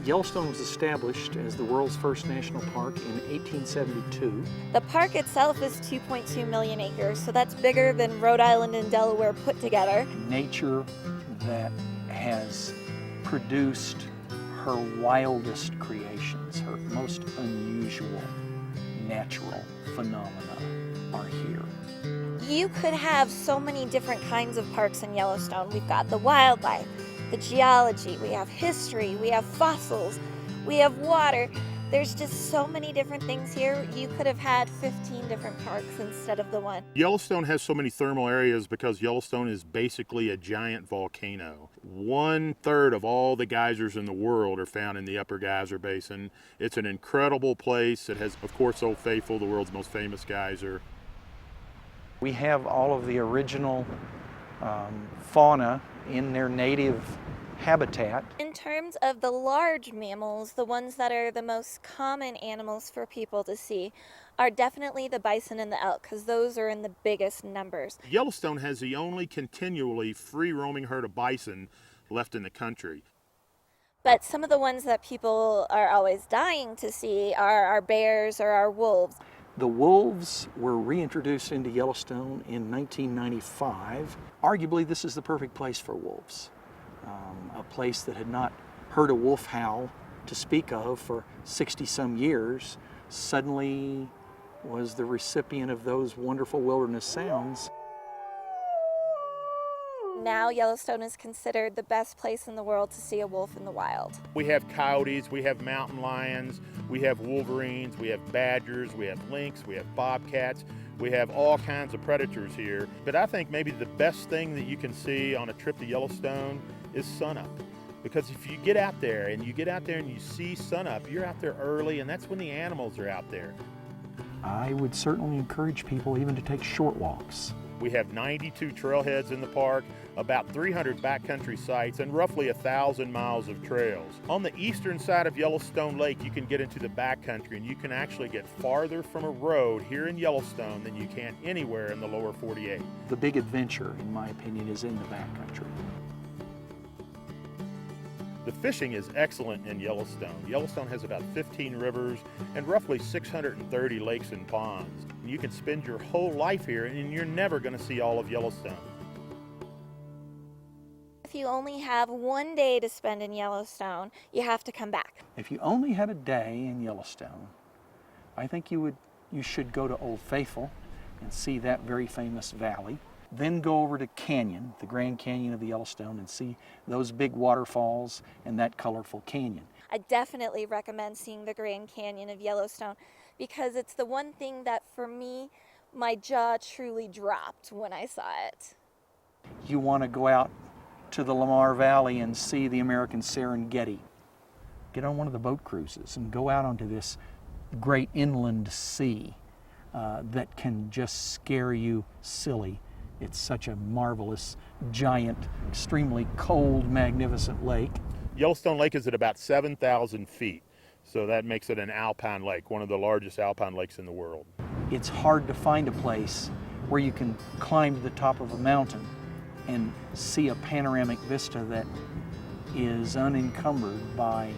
Yellowstone was established as the world's first national park in 1872. The park itself is 2.2 million acres, so that's bigger than Rhode Island and Delaware put together. Nature that has produced her wildest creations, her most unusual natural phenomena are here. You could have so many different kinds of parks in Yellowstone. We've got the wildlife, the geology, we have history, we have fossils, we have water. There's just so many different things here. You could have had 15 different parks instead of the one. Yellowstone has so many thermal areas because Yellowstone is basically a giant volcano. 1/3 of all the geysers in the world are found in the Upper Geyser Basin. It's an incredible place. It has, of course, Old Faithful, the world's most famous geyser. We have all of the original fauna in their native habitat. In terms of the large mammals, the ones that are the most common animals for people to see are definitely the bison and the elk, because those are in the biggest numbers. Yellowstone has the only continually free-roaming herd of bison left in the country. But some of the ones that people are always dying to see are our bears or our wolves. The wolves were reintroduced into Yellowstone in 1995. Arguably, this is the perfect place for wolves. A place that had not heard a wolf howl to speak of for 60-some years suddenly was the recipient of those wonderful wilderness sounds. Now Yellowstone is considered the best place in the world to see a wolf in the wild. We have coyotes, we have mountain lions, we have wolverines, we have badgers, we have lynx, we have bobcats. We have all kinds of predators here. But I think maybe the best thing that you can see on a trip to Yellowstone is sunup. Because if you get out there and you see sunup, you're out there early, and that's when the animals are out there. I would certainly encourage people even to take short walks. We have 92 trailheads in the park, about 300 backcountry sites, and roughly 1,000 miles of trails. On the eastern side of Yellowstone Lake, you can get into the backcountry, and you can actually get farther from a road here in Yellowstone than you can anywhere in the lower 48. The big adventure, in my opinion, is in the backcountry. The fishing is excellent in Yellowstone. Yellowstone has about 15 rivers and roughly 630 lakes and ponds. You can spend your whole life here and you're never going to see all of Yellowstone. If you only have one day to spend in Yellowstone, you have to come back. If you only had a day in Yellowstone, I think you should go to Old Faithful and see that very famous valley. Then go over to Canyon, the Grand Canyon of the Yellowstone, and see those big waterfalls and that colorful canyon. I definitely recommend seeing the Grand Canyon of Yellowstone because it's the one thing that, for me, my jaw truly dropped when I saw it. You want to go out to the Lamar Valley and see the American Serengeti. Get on one of the boat cruises and go out onto this great inland sea that can just scare you silly. It's such a marvelous, giant, extremely cold, magnificent lake. Yellowstone Lake is at about 7,000 feet, so that makes it an alpine lake, one of the largest alpine lakes in the world. It's hard to find a place where you can climb to the top of a mountain and see a panoramic vista that is unencumbered by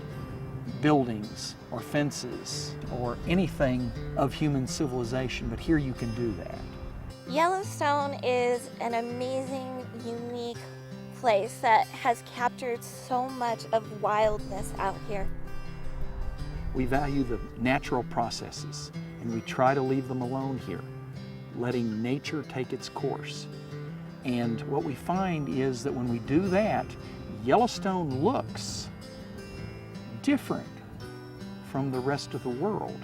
buildings or fences or anything of human civilization, but here you can do that. Yellowstone is an amazing, unique place that has captured so much of wildness out here. We value the natural processes, and we try to leave them alone here, letting nature take its course. And what we find is that when we do that, Yellowstone looks different from the rest of the world.